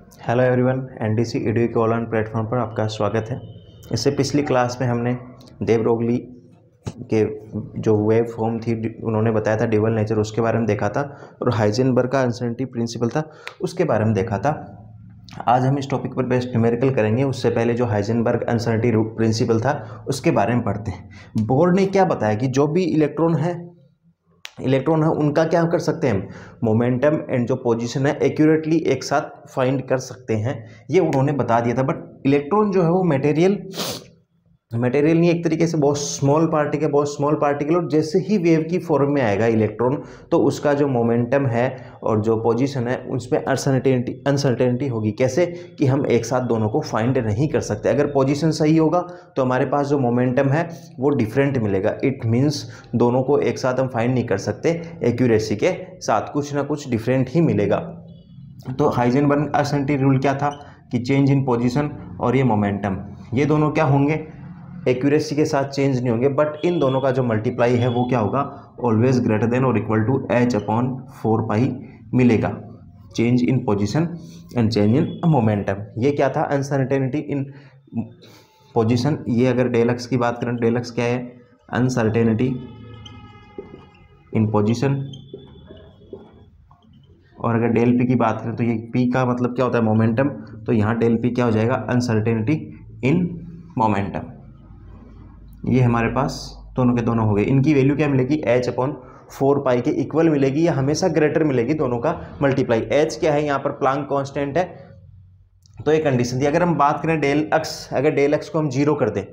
Hello everyone, NDC EDU के online platform पर आपका स्वागत है। इससे पिछली क्लास में हमने देव ब्रोगली के जो वेव फॉर्म थी उन्होंने बताया था ड्यूअल नेचर, उसके बारे में देखा था, और हाइजेनबर्ग का अनसर्टेनिटी प्रिंसिपल था उसके बारे में देखा था। आज हम इस टॉपिक पर बेस्ट न्यूमेरिकल करेंगे। उससे पहले जो हाइजेनबर्ग अनसर्टेनिटी प्रिंसिपल था उसके बारे में पढ़ते हैं। बोर ने क्या बताया कि जो भी इलेक्ट्रॉन है उनका क्या कर सकते हैं, मोमेंटम एंड जो पोजीशन है एक्यूरेटली एक साथ फाइंड कर सकते हैं, ये उन्होंने बता दिया था। बट इलेक्ट्रॉन जो है वो मटेरियल नहीं, एक तरीके से बहुत स्मॉल पार्टिकल और जैसे ही वेव की फॉर्म में आएगा इलेक्ट्रॉन तो उसका जो मोमेंटम है और जो पोजीशन है उसमें अनसर्टेनिटी होगी। कैसे कि हम एक साथ दोनों को फाइंड नहीं कर सकते। अगर पोजीशन सही होगा तो हमारे पास जो मोमेंटम है वो डिफरेंट मिलेगा। इट मीन्स दोनों को एक साथ हम फाइंड नहीं कर सकते, एक्यूरेसी के साथ कुछ ना कुछ डिफरेंट ही मिलेगा। तो हाइजेनबर्ग अनसर्टेनिटी रूल क्या था कि चेंज इन पोजीशन और ये मोमेंटम, ये दोनों क्या होंगे, एक्यूरेसी के साथ चेंज नहीं होंगे, बट इन दोनों का जो मल्टीप्लाई है वो क्या होगा, ऑलवेज ग्रेटर देन और इक्वल टू h/4π मिलेगा। Change in position and change in momentum, ये क्या था, अनसर्टेनिटी इन पोजीशन। ये अगर डेल एक्स की बात करें, डेल एक्स क्या है, अनसर्टेनिटी इन पोजीशन, और अगर डेल पी की बात करें तो ये पी का मतलब क्या होता है, मोमेंटम, तो यहाँ डेल पी क्या हो जाएगा, अनसर्टेनिटी इन मोमेंटम। ये हमारे पास दोनों के दोनों हो गए। इनकी वैल्यू क्या मिलेगी, h/4π के इक्वल मिलेगी या हमेशा ग्रेटर मिलेगी, दोनों का मल्टीप्लाई। h क्या है, यहाँ पर प्लांक कांस्टेंट है, तो ये कंडीशन थी। अगर हम बात करें डेल एक्स, अगर डेल एक्स को हम जीरो कर दें,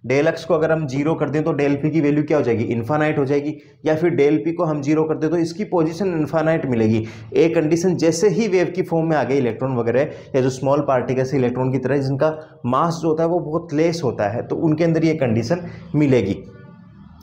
डेल एक्स को अगर हम जीरो कर दें तो डेल पी की वैल्यू क्या हो जाएगी, इन्फानाइट हो जाएगी। या फिर डेल पी को हम जीरो कर दें तो इसकी पोजीशन इन्फानाइट मिलेगी। एक कंडीशन, जैसे ही वेव की फॉर्म में आ गए इलेक्ट्रॉन वगैरह या जो स्मॉल पार्टिकल्स इलेक्ट्रॉन की तरह जिनका मास जो होता है वो बहुत लेस होता है, तो उनके अंदर ये कंडीशन मिलेगी।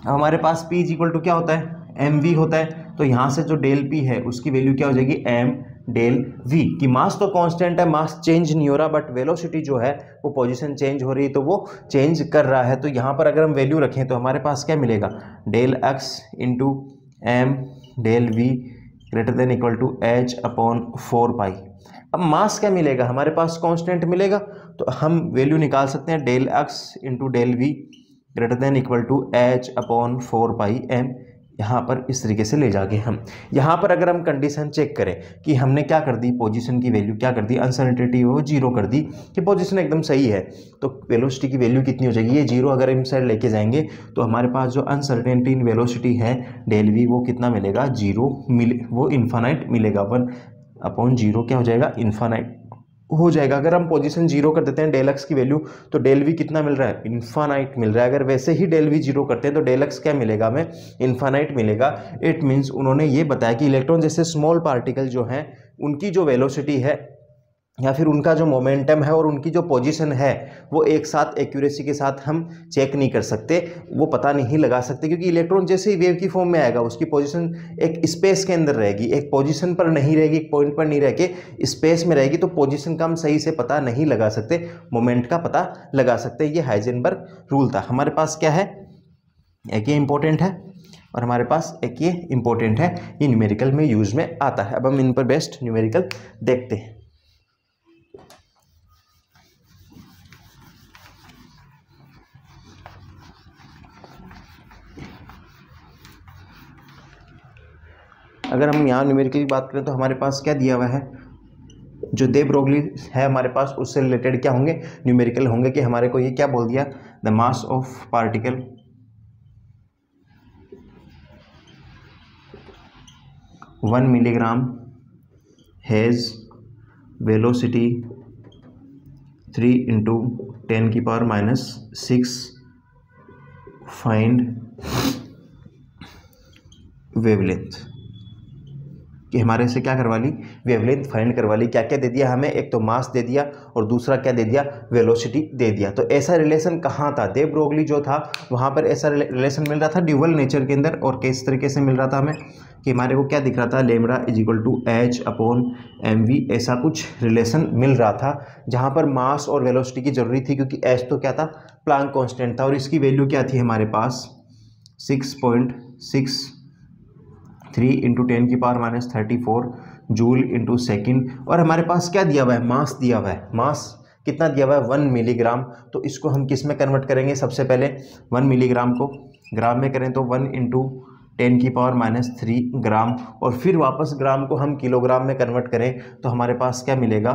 हमारे पास P इक्वल टू क्या होता है, mv होता है। तो यहाँ से जो डेल P है उसकी वैल्यू क्या हो जाएगी, m डेल v। की मास तो कांस्टेंट है, मास चेंज नहीं हो रहा, बट वेलोसिटी जो है वो पोजीशन चेंज हो रही है, तो वो चेंज कर रहा है। तो यहाँ पर अगर हम वैल्यू रखें तो हमारे पास क्या मिलेगा, del x into m del v greater than equal to h/4π। अब मास क्या मिलेगा, हमारे पास कांस्टेंट मिलेगा, तो हम वैल्यू निकाल सकते हैं del x into del v greater than equal to h/4πm। यहाँ पर इस तरीके से ले जाके हम यहाँ पर अगर हम कंडीशन चेक करें कि हमने क्या कर दी, पोजीशन की वैल्यू क्या कर दी, अनसर्टेनिटी वो जीरो कर दी कि पोजीशन एकदम सही है, तो वेलोसिटी की वैल्यू कितनी हो जाएगी, ये जीरो अगर इन साइड लेके जाएंगे तो हमारे पास जो अनसर्टेनिटी इन वेलोसिटी है डेल वी वो कितना मिलेगा, जीरो वो इन्फानाइट मिलेगा। 1/0 क्या हो जाएगा, इन्फानाइट हो जाएगा। अगर हम पोजीशन जीरो कर देते हैं डेल एक्स की वैल्यू तो डेल वी कितना मिल रहा है, इन्फानाइट मिल रहा है। अगर वैसे ही डेल वी जीरो करते हैं तो डेल एक्स क्या मिलेगा हमें, इन्फानाइट मिलेगा। इट मीन्स उन्होंने ये बताया कि इलेक्ट्रॉन जैसे स्मॉल पार्टिकल जो हैं उनकी जो वेलोसिटी है या फिर उनका जो मोमेंटम है और उनकी जो पोजीशन है वो एक साथ एक्यूरेसी के साथ हम चेक नहीं कर सकते, वो पता नहीं लगा सकते, क्योंकि इलेक्ट्रॉन जैसे ही वेव की फॉर्म में आएगा उसकी पोजीशन एक स्पेस के अंदर रहेगी, एक पोजीशन पर नहीं रहेगी, एक पॉइंट पर नहीं रह के स्पेस में रहेगी, तो पोजीशन का हम सही से पता नहीं लगा सकते, मोमेंट का पता लगा सकते। ये हाइजेनबर्ग रूल था। हमारे पास क्या है, एक ये इंपॉर्टेंट है और हमारे पास एक ये इंपॉर्टेंट है, ये न्यूमेरिकल में यूज में आता है। अब हम इन पर बेस्ट न्यूमेरिकल देखते हैं। अगर हम यहाँ न्यूमेरिकल की बात करें तो हमारे पास क्या दिया हुआ है, जो देव ब्रोगली है हमारे पास उससे रिलेटेड क्या होंगे, न्यूमेरिकल होंगे। कि हमारे को ये क्या बोल दिया, the mass of particle 1 milligram has velocity 3 × 10⁻⁶ find wavelength. कि हमारे से क्या करवा ली, वेवलेंथ फाइंड करवा ली। क्या क्या दे दिया हमें, एक तो मास दे दिया और दूसरा क्या दे दिया, वेलोसिटी दे दिया। तो ऐसा रिलेशन कहाँ था, देव ब्रोगली जो था वहाँ पर ऐसा रिलेशन मिल रहा था ड्यूअल नेचर के अंदर। और किस तरीके से मिल रहा था हमें, कि हमारे को क्या दिख रहा था, लेमड़ा = h/mv, ऐसा कुछ रिलेशन मिल रहा था जहाँ पर मास और वेलोसिटी की जरूरी थी, क्योंकि h तो क्या था, प्लांक कांस्टेंट था, और इसकी वैल्यू क्या थी हमारे पास 6.63 × 10⁻34। जूल इंटू सेकेंड, और हमारे पास क्या दिया हुआ है, मास दिया हुआ है। मास कितना दिया हुआ है, 1 मिलीग्राम। तो इसको हम किस में कन्वर्ट करेंगे, सबसे पहले 1 मिलीग्राम को ग्राम में करें तो 1 इंटू 10⁻³ ग्राम, और फिर वापस ग्राम को हम किलोग्राम में कन्वर्ट करें तो हमारे पास क्या मिलेगा,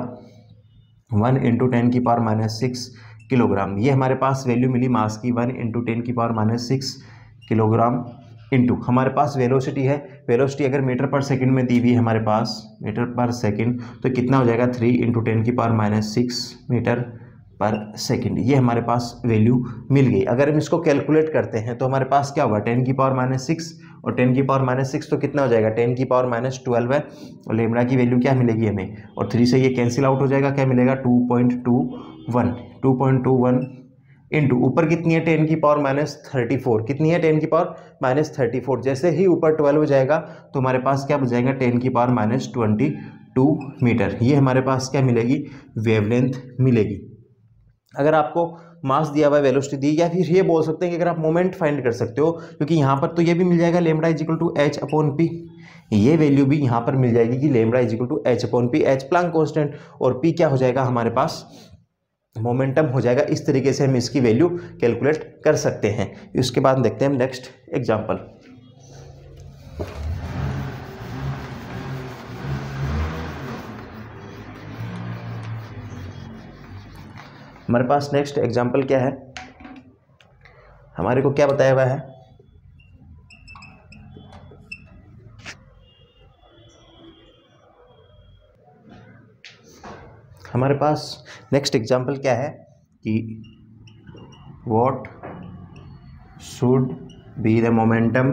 1 इंटू 10⁻⁶ किलोग्राम। ये हमारे पास वैल्यू मिली मास की 1 इंटू 10⁻⁶ किलोग्राम, इंटू हमारे पास वेलोसिटी है। वेलोसिटी अगर मीटर पर सेकंड में दी हुई है हमारे पास मीटर पर सेकंड, तो कितना हो जाएगा 3 इंटू 10⁻⁶ मीटर पर सेकंड। ये हमारे पास वैल्यू मिल गई। अगर हम इसको कैलकुलेट करते हैं तो हमारे पास क्या होगा, 10⁻⁶ और 10�6 तो कितना हो जाएगा, 10⁻12 है, और लेमड़ा की वैल्यू क्या मिलेगी हमें, और 3 से ये कैंसिल आउट हो जाएगा, क्या मिलेगा 2.21 इंटू ऊपर कितनी है 10⁻34, कितनी है 10⁻34। जैसे ही ऊपर 12 हो जाएगा तो हमारे पास क्या बच जाएगा 10⁻22 मीटर। ये हमारे पास क्या मिलेगी, वेवलेंथ मिलेगी। अगर आपको मास दिया हुआ है, वेलोसिटी दी, या फिर ये बोल सकते हैं कि अगर आप मोमेंट फाइंड कर सकते हो, क्योंकि यहाँ पर तो ये भी मिल जाएगा lambda is equal to h/p, ये वैल्यू भी यहाँ पर मिल जाएगी कि lambda is equal to h/p, h Planck constant, और p क्या हो जाएगा हमारे पास, मोमेंटम हो जाएगा। इस तरीके से हम इसकी वैल्यू कैलकुलेट कर सकते हैं। इसके बाद देखते हैं हम नेक्स्ट एग्जांपल। हमारे पास नेक्स्ट एग्जांपल क्या है, हमारे को क्या बताया हुआ है, हमारे पास नेक्स्ट एग्जांपल क्या है कि what should be the momentum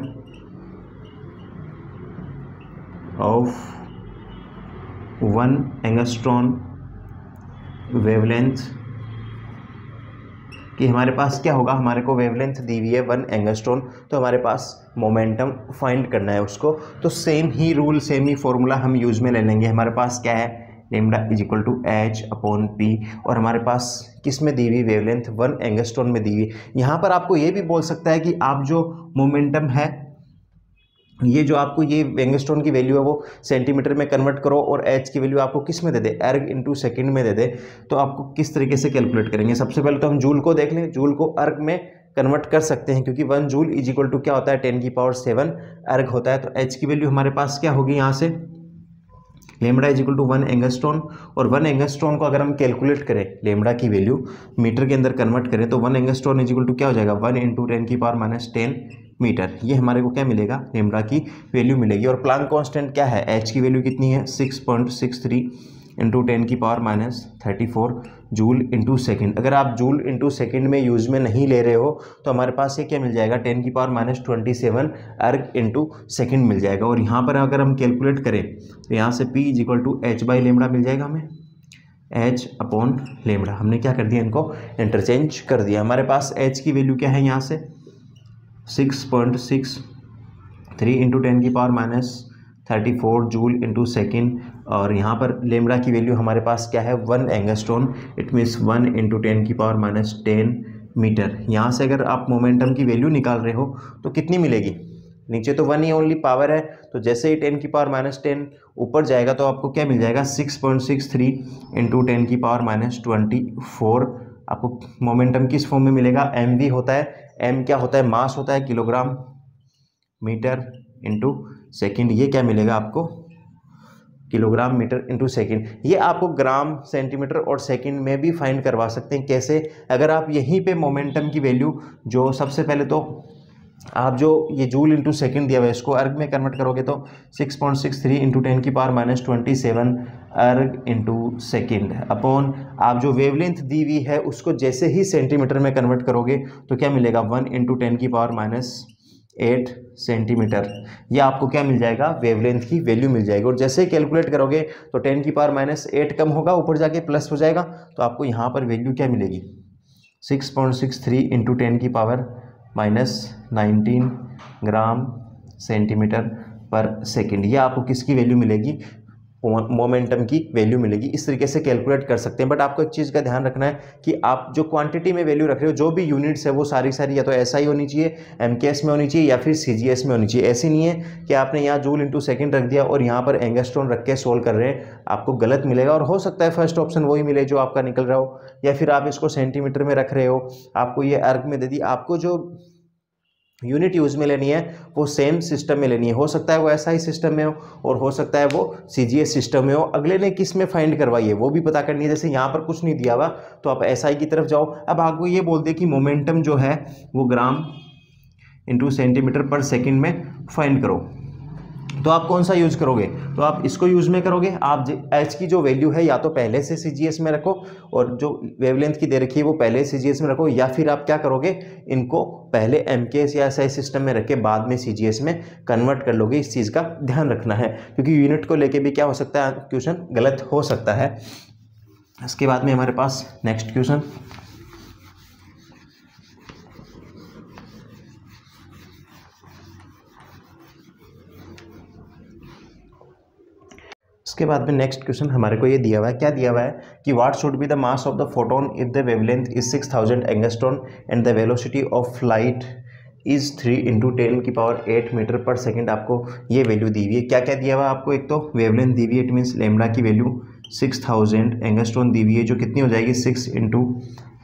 of 1 angstrom wavelength, कि हमारे पास क्या होगा, हमारे को वेवलेंथ दी हुई है 1 एंगस्ट्रॉन, तो हमारे पास मोमेंटम फाइंड करना है उसको। तो सेम ही रूल, सेम ही फॉर्मूला हम यूज में ले लेंगे। हमारे पास क्या है, lambda is equal to h/p, और हमारे पास किस में दी हुई, वेवलेंथ 1 एंगस्ट्रॉन में दी हुई। यहाँ पर आपको ये भी बोल सकता है कि आप जो मोमेंटम है, ये जो आपको ये एंगस्ट्रॉन की वैल्यू है वो सेंटीमीटर में कन्वर्ट करो, और h की वैल्यू आपको किस में दे दे, erg इंटू सेकेंड में दे दे। तो आपको किस तरीके से कैलकुलेट करेंगे, सबसे पहले तो हम जूल को देख लें, जूल को अर्ग में कन्वर्ट कर सकते हैं, क्योंकि 1 जूल इज इक्वल टू क्या होता है 10⁻7 अर्ग होता है। तो h की वैल्यू हमारे पास क्या होगी, यहाँ से lambda is equal to 1 angstrom, और 1 एंगस्ट्रॉन को अगर हम कैलकुलेट करें लेमड़ा की वैल्यू मीटर के अंदर कन्वर्ट करें तो 1 एंगस्ट्रॉन इज इक्वल टू क्या हो जाएगा, 1 इंटू 10⁻10 मीटर। ये हमारे को क्या मिलेगा, लेमड़ा की वैल्यू मिलेगी। और प्लैंक कांस्टेंट क्या है, h की वैल्यू कितनी है 6.63 इंटू 10⁻34 जूल इंटू सेकेंड। अगर आप जूल इंटू सेकेंड में यूज में नहीं ले रहे हो तो हमारे पास ये क्या मिल जाएगा 10⁻27 अर्ग इंटू सेकेंड मिल जाएगा। और यहाँ पर अगर हम कैलकुलेट करें तो यहाँ से p इज इक्वल टू h/लेमड़ा मिल जाएगा हमें, h/लेमड़ा। हमने क्या कर दिया, इनको इंटरचेंज कर दिया। हमारे पास h की वैल्यू क्या है, यहाँ से 6.63 इंटू 10⁻34 जूल इंटू सेकेंड, और यहाँ पर लेमड़ा की वैल्यू हमारे पास क्या है 1 angstrom, it means 1 into 10⁻10 metre. यहाँ से अगर आप मोमेंटम की वैल्यू निकाल रहे हो तो कितनी मिलेगी, नीचे तो 1 ही ओनली पावर है, तो जैसे ही 10⁻10 ऊपर जाएगा तो आपको क्या मिल जाएगा 6.63 इंटू 10⁻24। आपको मोमेंटम किस फॉर्म में मिलेगा, mv होता है, m क्या होता है, मास होता है, किलोग्राम मीटर इंटू सेकेंड। ये क्या मिलेगा आपको, किलोग्राम मीटर इंटू सेकेंड। ये आपको ग्राम, सेंटीमीटर और सेकंड में भी फाइंड करवा सकते हैं। कैसे, अगर आप यहीं पे मोमेंटम की वैल्यू जो सबसे पहले तो आप जो ये जूल इंटू सेकेंड दिया हुआ है इसको अर्ग में कन्वर्ट करोगे तो 6.63 इंटू 10⁻27 अर्ग इंटू सेकेंड अपॉन आप जो वेवलेंथ दी हुई है उसको जैसे ही सेंटीमीटर में कन्वर्ट करोगे तो क्या मिलेगा 1 इंटू 10⁻8 सेंटीमीटर। ये आपको क्या मिल जाएगा, वेवलेंथ की वैल्यू मिल जाएगी। और जैसे ही कैलकुलेट करोगे तो 10⁻8 कम होगा, ऊपर जाके प्लस हो जाएगा, तो आपको यहाँ पर वैल्यू क्या मिलेगी 6.63 इंटू 10⁻19 ग्राम सेंटीमीटर पर सेकेंड। ये आपको किसकी वैल्यू मिलेगी, मोमेंटम की वैल्यू मिलेगी। इस तरीके से कैलकुलेट कर सकते हैं। बट आपको एक चीज़ का ध्यान रखना है कि आप जो क्वांटिटी में वैल्यू रख रहे हो, जो भी यूनिट्स है वो सारी या तो SI होनी चाहिए, MKS में होनी चाहिए या फिर CGS में होनी चाहिए। ऐसी नहीं है कि आपने यहाँ जूल इंटू सेकेंड रख दिया और यहाँ पर एंगस्ट्रॉन रख के सोल्व कर रहे हैं, आपको गलत मिलेगा। और हो सकता है फर्स्ट ऑप्शन वही मिले जो आपका निकल रहा हो, या फिर आप इसको सेंटीमीटर में रख रहे हो, आपको ये अर्ग में दे दी, आपको जो यूनिट यूज में लेनी है वो सेम सिस्टम में लेनी है। हो सकता है वो SI सिस्टम में हो और हो सकता है वो CGS सिस्टम में हो। अगले ने किस में फाइंड करवाई है वो भी पता करनी है। जैसे यहाँ पर कुछ नहीं दिया हुआ तो आप SI की तरफ जाओ। अब आपको ये बोल दे कि मोमेंटम जो है वो ग्राम इंटू सेंटीमीटर पर सेकेंड में फाइंड करो, तो आप कौन सा यूज करोगे? तो आप इसको यूज में करोगे। आप H की जो वैल्यू है या तो पहले से CGS में रखो और जो वेवलेंथ की दे रखी है वो पहले CGS में रखो, या फिर आप क्या करोगे, इनको पहले MKS या SI सिस्टम में रख के बाद में CGS में कन्वर्ट कर लोगे। इस चीज़ का ध्यान रखना है क्योंकि यूनिट को लेके भी क्या हो सकता है, क्वेश्चन गलत हो सकता है। इसके बाद में हमारे पास नेक्स्ट क्वेश्चन, इसके बाद में नेक्स्ट क्वेश्चन हमारे को ये दिया हुआ है। क्या दिया हुआ है कि what should be the mass of the photon if the wavelength is 6000 angstrom and the velocity of light is 3 × 10⁸ metre per second. आपको ये वैल्यू दी हुई है। क्या क्या दिया हुआ है आपको? एक तो वेवलेंथ दी हुई है, इट मीन्स लेमडा की वैल्यू 6000 एंगस्ट्रॉन दी हुई है, जो कितनी हो जाएगी 6 ×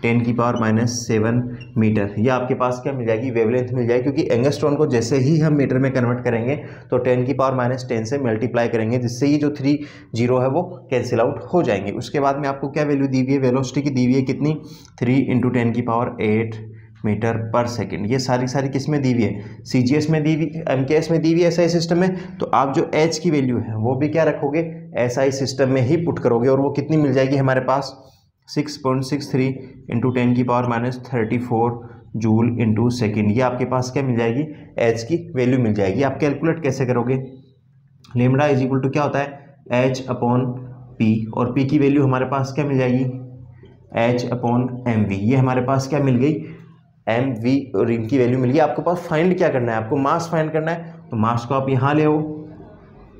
10⁻⁷ मीटर। ये आपके पास क्या मिल जाएगी, वेवलेंथ मिल जाएगी। क्योंकि एंगस्ट्रॉन को जैसे ही हम मीटर में कन्वर्ट करेंगे तो 10⁻⁻10 से मल्टीप्लाई करेंगे, जिससे ये जो 3 जीरो है वो कैंसिल आउट हो जाएंगे। उसके बाद में आपको क्या वैल्यू दी हुई है, वेलोसिटी की दी हुई है कितनी, 3 × 10⁸ मीटर पर सेकेंड। ये सारी किस में दी हुई है, CGS में दी हुई, MKS में दी हुई है SI सिस्टम में। तो आप जो H की वैल्यू है वो भी क्या रखोगे, SI सिस्टम में ही पुट करोगे और वो कितनी मिल जाएगी हमारे पास 6.63 × 10⁻34 जूल इंटू सेकेंड। ये आपके पास क्या मिल जाएगी, H की वैल्यू मिल जाएगी। आप कैलकुलेट कैसे करोगे, लेमडा इज इक्वल टू क्या होता है H/P, और P की वैल्यू हमारे पास क्या मिल जाएगी H/mv। ये हमारे पास क्या मिल गई, mv, और इनकी वैल्यू मिल गई। आपके पास फाइंड क्या करना है, आपको मास फाइंड करना है। तो मास को आप यहाँ ले आओ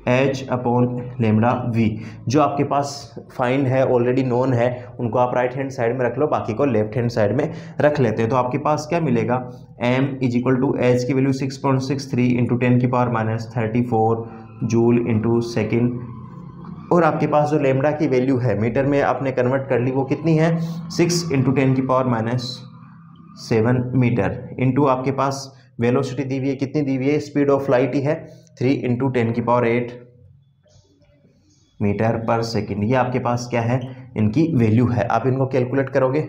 H/λv। जो आपके पास फाइंड है, ऑलरेडी नोन है, उनको आप राइट हैंड साइड में रख लो, बाकी को लेफ्ट हैंड साइड में रख लेते हैं। तो आपके पास क्या मिलेगा, m is equal to H की वैल्यू 6.63 × 10⁻34 जूल इंटू सेकेंड, और आपके पास जो लेमडा की वैल्यू है मीटर में आपने कन्वर्ट कर ली, वो कितनी है 6 × 10⁻⁷ मीटर, इंटू आपके पास वेलोसिटी दी हुई है, कितनी दी हुई है, स्पीड ऑफ लाइट ही है 3 × 10⁸ मीटर पर सेकेंड। ये आपके पास क्या है, इनकी वैल्यू है। आप इनको कैलकुलेट करोगे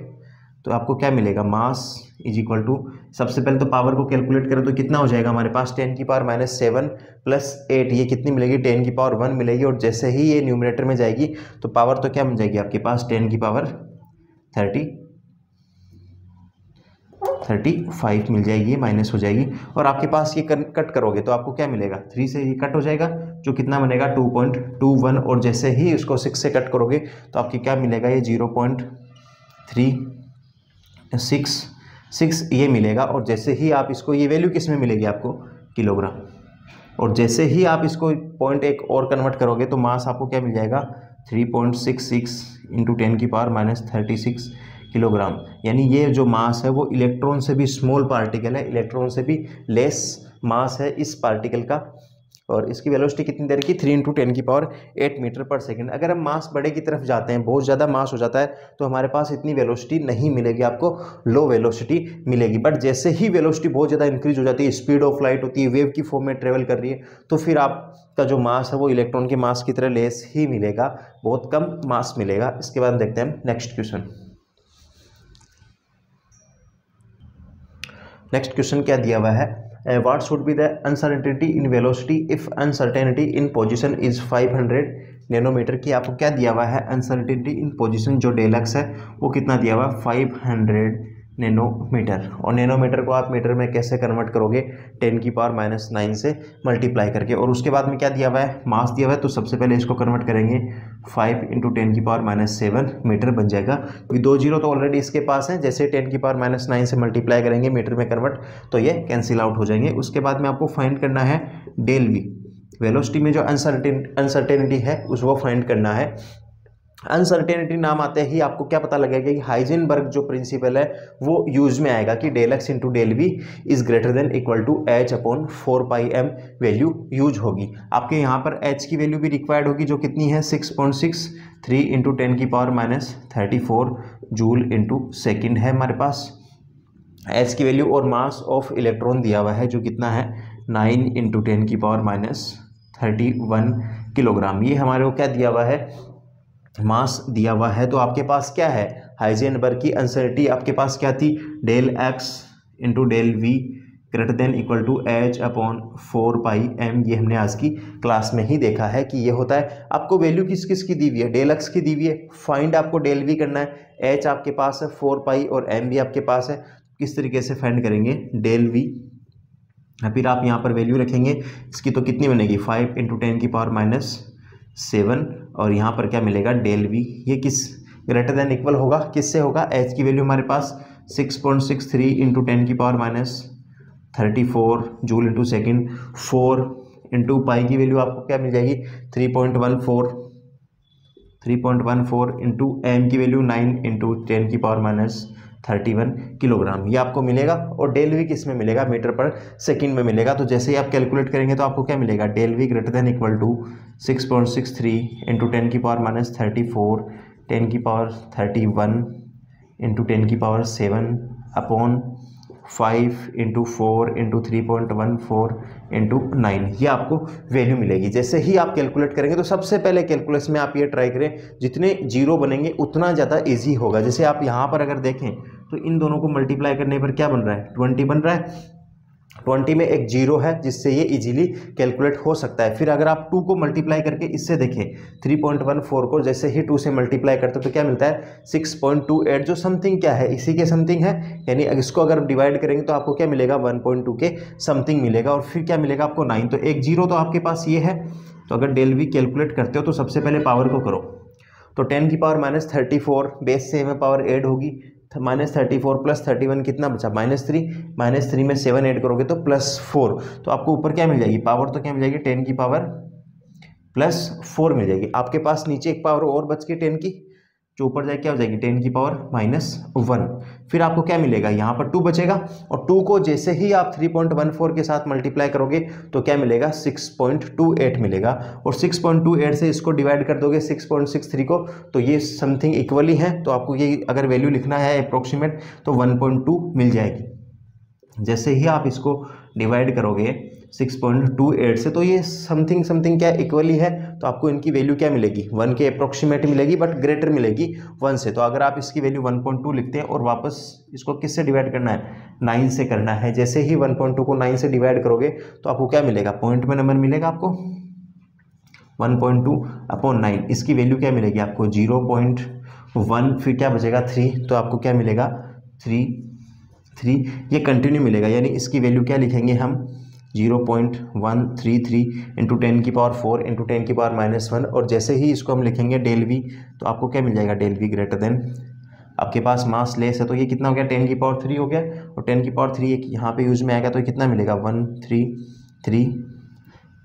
तो आपको क्या मिलेगा, मास इज इक्वल टू, सबसे पहले तो पावर को कैलकुलेट करें तो कितना हो जाएगा हमारे पास 10⁻⁷ + 8, ये कितनी मिलेगी 10⁻1 मिलेगी। और जैसे ही ये न्यूमरेटर में जाएगी तो पावर तो क्या मिल जाएगी आपके पास 10⁻35 मिल जाएगी, ये माइनस हो जाएगी। और आपके पास ये कट करोगे तो आपको क्या मिलेगा, 3 से ये कट हो जाएगा, जो कितना बनेगा 2.21, और जैसे ही इसको 6 से कट करोगे तो आपकी क्या मिलेगा, ये 0.366 ये मिलेगा। और जैसे ही आप इसको, ये वैल्यू किस में मिलेगी आपको, किलोग्राम, और जैसे ही आप इसको पॉइंट एक और कन्वर्ट करोगे तो मास आपको क्या मिल जाएगा 3.66 × 10⁻36 किलोग्राम। यानी ये जो मास है वो इलेक्ट्रॉन से भी स्मॉल पार्टिकल है, इलेक्ट्रॉन से भी लेस मास है इस पार्टिकल का। और इसकी वेलोसिटी कितनी देर की, 3 × 10⁸ मीटर पर सेकेंड। अगर हम मास बड़े की तरफ जाते हैं, बहुत ज़्यादा मास हो जाता है, तो हमारे पास इतनी वेलोसिटी नहीं मिलेगी, आपको लो वेलोसिटी मिलेगी। बट जैसे ही वेलोसिटी बहुत ज़्यादा इंक्रीज हो जाती है, स्पीड ऑफ लाइट होती है, वेव की फॉर्म में ट्रेवल कर रही है, तो फिर आपका जो मास है वो इलेक्ट्रॉन के मास की तरह लेस ही मिलेगा, बहुत कम मास मिलेगा। इसके बाद देखते हैं नेक्स्ट क्वेश्चन। नेक्स्ट क्वेश्चन क्या दिया हुआ है, what should be the uncertainty in velocity if uncertainty in position is 500 nanometre की। आपको क्या दिया हुआ है, अनसर्टेनिटी इन पोजीशन जो डेलक्स है वो कितना दिया हुआ है 500 नैनोमीटर। और नैनोमीटर को आप मीटर में कैसे कन्वर्ट करोगे, 10⁻⁹ से मल्टीप्लाई करके। और उसके बाद में क्या दिया हुआ है, मास दिया हुआ है, तो सबसे पहले इसको कन्वर्ट करेंगे 5 × 10⁻⁷ मीटर बन जाएगा। क्योंकि 2 जीरो तो ऑलरेडी इसके पास है, जैसे 10⁻⁹ से मल्टीप्लाई करेंगे मीटर में कन्वर्ट तो ये कैंसिल आउट हो जाएंगे। उसके बाद में आपको फाइंड करना है डेल वी। वेलोसिटी में जो अनसर्टेनिटी है उसको फाइंड करना है। अनसर्टेनिटी नाम आते ही आपको क्या पता लगेगा कि हाइजेनबर्ग जो प्रिंसिपल है वो यूज में आएगा कि del x into del we is greater than equal to H upon 4πm value use होगी। आपके यहाँ पर एच की वैल्यू भी रिक्वायर्ड होगी जो कितनी है 6.63 इंटू 10⁻34 जूल इंटू सेकेंड है हमारे पास एच की वैल्यू। और मास ऑफ इलेक्ट्रॉन दिया हुआ है जो कितना है 9 इंटू 10⁻31 किलोग्राम। ये हमारे को क्या दिया हुआ है, मास दिया हुआ है। तो आपके पास क्या है, हाइजेनबर्ग की अनसर्टेनिटी आपके पास क्या थी, del x into del we greater than equal to H upon 4πm। ये हमने आज की क्लास में ही देखा है कि ये होता है। आपको वैल्यू किस किस की दी हुई है, डेल एक्स की दी हुई है, फाइंड आपको डेल वी करना है, एच आपके पास है 4π और एम भी आपके पास है। किस तरीके से फाइंड करेंगे डेल वी, फिर आप यहाँ पर वैल्यू रखेंगे इसकी तो कितनी बनेगी 5 इंटू 10⁻7 और यहाँ पर क्या मिलेगा डेल वी। ये किस ग्रेटर देन इक्वल होगा, किससे होगा, एच की वैल्यू हमारे पास 6.63 into 10⁻34 joule into second, 4 into pi की वैल्यू आपको क्या मिल जाएगी 3.14 इंटू एम की वैल्यू 9 इंटू 10⁻31 किलोग्राम। ये आपको मिलेगा। और डेल वी किस में मिलेगा, मीटर पर सेकंड में मिलेगा। तो जैसे ही आप कैलकुलेट करेंगे तो आपको क्या मिलेगा, del we greater than equal to 6.63 into 10⁻34 10⁻31 into 10⁻7 upon 5 into 4 into 3.14 into 9। ये आपको वैल्यू मिलेगी। जैसे ही आप कैलकुलेट करेंगे तो सबसे पहले कैलकुलस में आप ये ट्राई करें जितने जीरो बनेंगे उतना ज़्यादा इजी होगा। जैसे आप यहाँ पर अगर देखें तो इन दोनों को मल्टीप्लाई करने पर क्या बन रहा है 20 बन रहा है। 20 में एक जीरो है जिससे ये इजीली कैलकुलेट हो सकता है। फिर अगर आप 2 को मल्टीप्लाई करके इससे देखें 3.14 को जैसे ही 2 से मल्टीप्लाई करते तो क्या मिलता है 6.28 जो समथिंग क्या है इसी के समथिंग है। यानी इसको अगर डिवाइड करेंगे तो आपको क्या मिलेगा 1.2 के समथिंग मिलेगा। और फिर क्या मिलेगा आपको 9। तो एक जीरो तो आपके पास ये है। तो अगर डेल वी कैलकुलेट करते हो तो सबसे पहले पावर को करो तो 10⁻34 बेस से हमें पावर ऐड होगी -34 प्लस 31 कितना बचा -3 -3 में 7 ऐड करोगे तो +4। तो आपको ऊपर क्या मिल जाएगी पावर, तो क्या मिल जाएगी 10 की पावर +4 मिल जाएगी। आपके पास नीचे एक पावर और बच के 10 की जो ऊपर जाए क्या हो जाएगी 10 की पावर -1। फिर आपको क्या मिलेगा यहाँ पर 2 बचेगा और 2 को जैसे ही आप 3.14 के साथ मल्टीप्लाई करोगे तो क्या मिलेगा 6.28 मिलेगा। और 6.28 से इसको डिवाइड कर दोगे 6.63 को तो ये समथिंग इक्वली है। तो आपको ये अगर वैल्यू लिखना है अप्रोक्सीमेट तो 1.2 मिल जाएगी। जैसे ही आप इसको डिवाइड करोगे 6.28 से तो ये समथिंग क्या इक्वली है। तो आपको इनकी वैल्यू क्या मिलेगी 1 के अप्रोक्सीमेट मिलेगी बट ग्रेटर मिलेगी 1 से। तो अगर आप इसकी वैल्यू 1.2 लिखते हैं और वापस इसको किससे डिवाइड करना है 9 से करना है। जैसे ही 1.2 को 9 से डिवाइड करोगे तो आपको क्या मिलेगा पॉइंट में नंबर मिलेगा आपको 1.2 अपॉन 9। इसकी वैल्यू क्या मिलेगी आपको 0.1 फिर क्या बचेगा 3 तो आपको क्या मिलेगा 3 ये कंटिन्यू मिलेगा। यानी इसकी वैल्यू क्या लिखेंगे हम 0.133 इंटू 10⁴ इंटू 10⁻⁻1। और जैसे ही इसको हम लिखेंगे डेल वी तो आपको क्या मिल जाएगा डेल वी ग्रेटर देन आपके पास मास लेस है तो ये कितना हो गया 10⁻³ हो गया। और 10⁻³ एक यहाँ पे यूज में आएगा तो कितना मिलेगा 133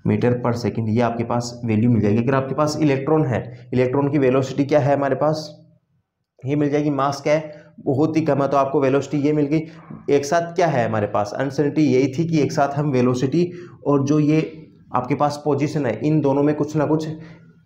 मीटर पर सेकेंड। ये आपके पास वैल्यू मिल जाएगी। अगर आपके पास इलेक्ट्रॉन है, इलेक्ट्रॉन की वेलोसिटी क्या है हमारे पास ये मिल जाएगी। मास क्या है बहुत ही कम है तो आपको वेलोसिटी ये मिल गई। एक साथ क्या है हमारे पास अनसर्टेनिटी यही थी कि एक साथ हम वेलोसिटी और जो ये आपके पास पोजीशन है इन दोनों में कुछ ना कुछ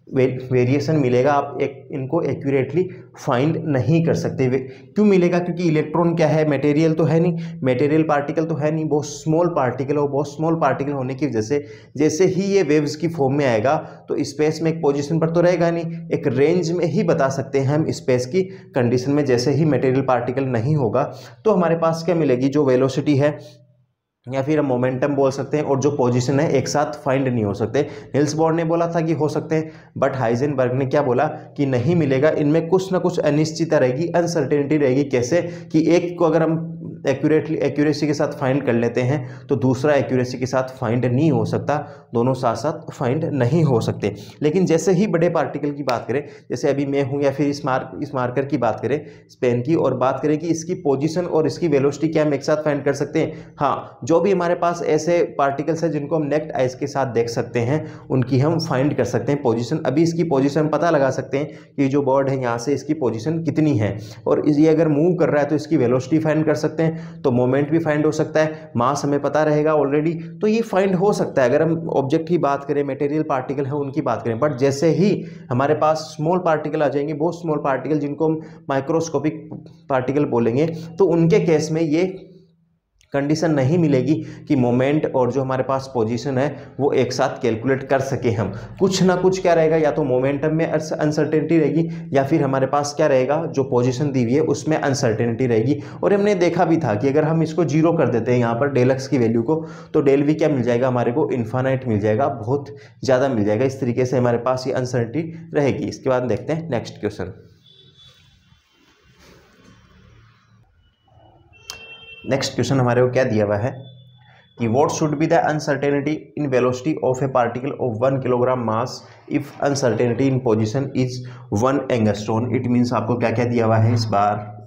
वेरिएशन मिलेगा। आप इनको एक्यूरेटली फाइंड नहीं कर सकते। क्यों मिलेगा, क्योंकि इलेक्ट्रॉन क्या है मटेरियल तो है नहीं, मटेरियल पार्टिकल तो है नहीं, बहुत स्मॉल पार्टिकल है। बहुत स्मॉल पार्टिकल होने की वजह से जैसे ही ये वेव्स की फॉर्म में आएगा तो स्पेस में एक पोजीशन पर तो रहेगा नहीं, एक रेंज में ही बता सकते हैं हम स्पेस की कंडीशन में। जैसे ही मटेरियल पार्टिकल नहीं होगा तो हमारे पास क्या मिलेगी जो वेलोसिटी है या फिर हम मोमेंटम बोल सकते हैं और जो पोजीशन है एक साथ फाइंड नहीं हो सकते। नील्स बोर ने बोला था कि हो सकते हैं बट हाइजेनबर्ग ने क्या बोला कि नहीं मिलेगा। इनमें कुछ ना कुछ अनिश्चितता रहेगी, अनसर्टेनिटी रहेगी। कैसे कि एक को अगर हम एक्यूरेसी के साथ फाइंड कर लेते हैं तो दूसरा एक्यूरेसी के साथ फाइंड नहीं हो सकता, दोनों साथ साथ फाइंड नहीं हो सकते। लेकिन जैसे ही बड़े पार्टिकल की बात करें जैसे अभी मैं हूँ या फिर इस मार्कर की बात करें स्पेन की और बात करें कि इसकी पोजीशन और इसकी वेलोसिटी क्या हम एक साथ फाइंड कर सकते हैं। हाँ, जो भी हमारे पास ऐसे पार्टिकल्स हैं जिनको हम नेक्ड आइज के साथ देख सकते हैं, उनकी हम फाइंड कर सकते हैं पोजीशन। अभी इसकी पोजीशन पता लगा सकते हैं कि जो बर्ड है यहाँ से इसकी पोजीशन कितनी है, और ये अगर मूव कर रहा है तो इसकी वेलोसिटी फाइंड कर सकते हैं, तो मोमेंट भी फाइंड हो सकता है, मास हमें पता रहेगा ऑलरेडी, तो ये फाइंड हो सकता है अगर हम ऑब्जेक्ट की बात करें, मटेरियल पार्टिकल है उनकी बात करें। बट जैसे ही हमारे पास स्मॉल पार्टिकल आ जाएंगे, बहुत स्मॉल पार्टिकल जिनको हम माइक्रोस्कोपिक पार्टिकल बोलेंगे, तो उनके केस में ये कंडीशन नहीं मिलेगी कि मोमेंट और जो हमारे पास पोजीशन है वो एक साथ कैलकुलेट कर सके हम। कुछ ना कुछ क्या रहेगा, या तो मोमेंटम में अनसर्टेनिटी रहेगी, या फिर हमारे पास क्या रहेगा, जो पोजीशन दी हुई है उसमें अनसर्टेनिटी रहेगी। और हमने देखा भी था कि अगर हम इसको जीरो कर देते हैं यहाँ पर डेल एक्स की वैल्यू को, तो डेल वी क्या मिल जाएगा हमारे को, इन्फानाइट मिल जाएगा, बहुत ज़्यादा मिल जाएगा। इस तरीके से हमारे पास ये अनसर्टेनिटी रहेगी। इसके बाद देखते हैं नेक्स्ट क्वेश्चन। नेक्स्ट क्वेश्चन हमारे को क्या दिया हुआ है कि what should be the uncertainty in velocity of A particle of 1 kilogram mass if uncertainty in position is 1 angstrom. It means आपको क्या क्या दिया हुआ है, इस बार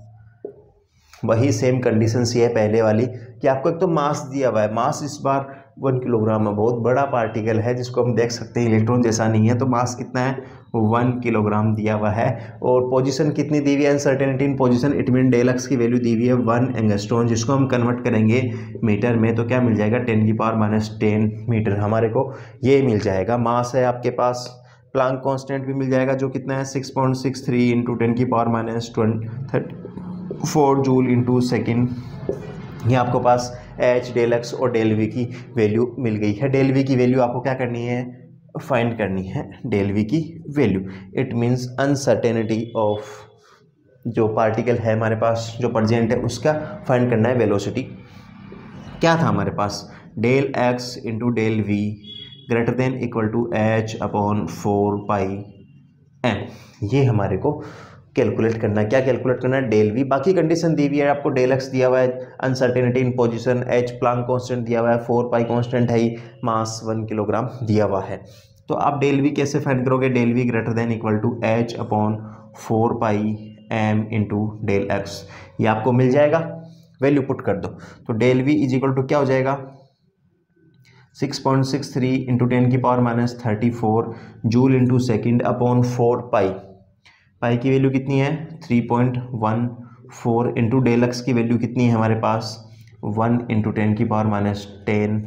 वही सेम कंडीशन सी है पहले वाली कि आपको एक तो मास दिया हुआ है, मास इस बार 1 किलोग्राम में बहुत बड़ा पार्टिकल है जिसको हम देख सकते हैं इलेक्ट्रॉन जैसा नहीं है, तो मास कितना है 1 किलोग्राम दिया हुआ है। और पोजीशन कितनी दी हुई है, uncertainty in position, it mean del x की वैल्यू दी हुई है 1 एंगस्ट्रॉन, जिसको हम कन्वर्ट करेंगे मीटर में तो क्या मिल जाएगा 10⁻⁻10 मीटर हमारे को ये मिल जाएगा। मास है आपके पास, प्लांक कांस्टेंट भी मिल जाएगा जो कितना है 6.63 इंटू 10⁻⁻4 जूल इंटू सेकेंड। ये आपको पास एच, डेल एक्स और डेल वी की वैल्यू मिल गई है। डेल वी की वैल्यू आपको क्या करनी है, फाइंड करनी है डेल वी की value. It means uncertainty of जो पार्टिकल है हमारे पास जो प्रेजेंट है उसका फाइंड करना है वेलोसिटी। क्या था हमारे पास, del x into del we greater than equal to H upon 4πm। ये हमारे को कैलकुलेट करना है। क्या कैलकुलेट करना है, डेल वी। बाकी कंडीशन दी हुई है आपको, डेल एक्स दिया हुआ है, uncertainty in position, H Planck constant दिया हुआ है, 4π कांस्टेंट है, मास 1 किलोग्राम दिया हुआ है। तो आप डेल वी कैसे फाइंड करोगे, del we greater than equal to H upon 4πm into del X, ये आपको मिल जाएगा। वैल्यू पुट कर दो तो del we is equal to क्या हो जाएगा 6.63 into 10⁻34 joule into second upon 4π। Pi की वैल्यू कितनी है 3.14 इंटू डेल एक्स की वैल्यू कितनी है हमारे पास 1 इंटू 10⁻10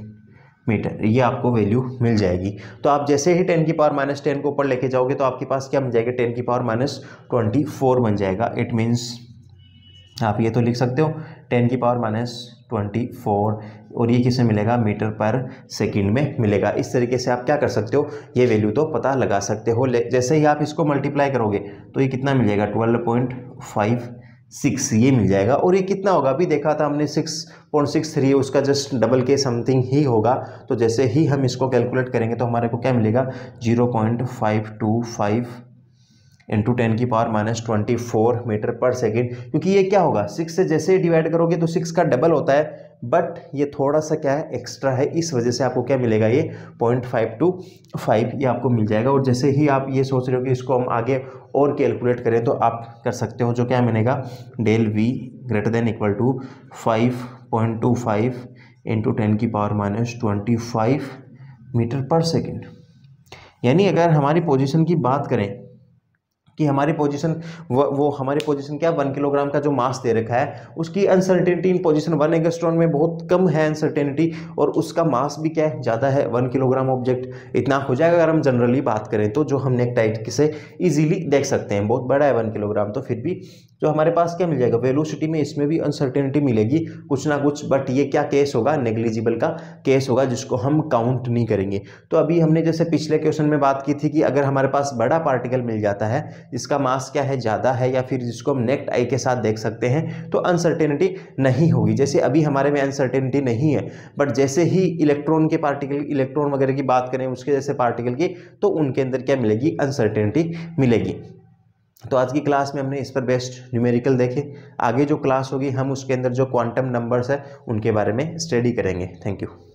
मीटर, ये आपको वैल्यू मिल जाएगी। तो आप जैसे ही 10⁻10 को ऊपर लेके जाओगे तो आपके पास क्या बन जाएगा 10⁻24 बन जाएगा। इट मीन्स आप ये तो लिख सकते हो 10⁻24 और ये किसे मिलेगा मीटर पर सेकंड में मिलेगा। इस तरीके से आप क्या कर सकते हो, ये वैल्यू तो पता लगा सकते हो। जैसे ही आप इसको मल्टीप्लाई करोगे तो ये कितना मिल जाएगा 12.56 ये मिल जाएगा। और ये कितना होगा, अभी देखा था हमने 6.63 उसका जस्ट डबल के समथिंग ही होगा। तो जैसे ही हम इसको कैलकुलेट करेंगे तो हमारे को क्या मिलेगा 0.525 इंटू 10⁻24 मीटर पर सेकेंड। क्योंकि ये क्या होगा 6 से जैसे ही डिवाइड करोगे तो 6 का डबल होता है, बट ये थोड़ा सा क्या है एक्स्ट्रा है, इस वजह से आपको क्या मिलेगा ये 0.525 ये आपको मिल जाएगा। और जैसे ही आप ये सोच रहे हो कि इसको हम आगे और कैलकुलेट करें तो आप कर सकते हो, जो क्या मिलेगा del we greater than equal to 5.25 into 10⁻25 metre per second. यानी अगर हमारी पोजीशन की बात करें कि हमारी पोजीशन वो हमारी पोजीशन क्या 1 किलोग्राम का जो मास दे रखा है उसकी अनसर्टेनिटी इन पोजीशन 1 एंगस्ट्रॉन में बहुत कम है अनसर्टेनिटी, और उसका मास भी क्या है ज़्यादा है 1 किलोग्राम ऑब्जेक्ट इतना हो जाएगा। अगर हम जनरली बात करें तो जो हम नेक टाइट से इजीली देख सकते हैं, बहुत बड़ा है 1 किलोग्राम, तो फिर भी जो हमारे पास क्या मिल जाएगा वेलोसिटी में इसमें भी अनसर्टेनिटी मिलेगी कुछ ना कुछ, बट ये क्या केस होगा नेग्लिजिबल का केस होगा जिसको हम काउंट नहीं करेंगे। तो अभी हमने जैसे पिछले क्वेश्चन में बात की थी कि अगर हमारे पास बड़ा पार्टिकल मिल जाता है जिसका मास क्या है ज़्यादा है, या फिर जिसको हम नेक्ड आई के साथ देख सकते हैं, तो अनसर्टेनिटी नहीं होगी। जैसे अभी हमारे में अनसर्टेनिटी नहीं है, बट जैसे ही इलेक्ट्रॉन के पार्टिकल इलेक्ट्रॉन वगैरह की बात करें उसके जैसे पार्टिकल की, तो उनके अंदर क्या मिलेगी अनसर्टेनिटी मिलेगी। तो आज की क्लास में हमने इस पर बेस्ड न्यूमेरिकल देखे। आगे जो क्लास होगी हम उसके अंदर जो क्वांटम नंबर्स है उनके बारे में स्टडी करेंगे। Thank you.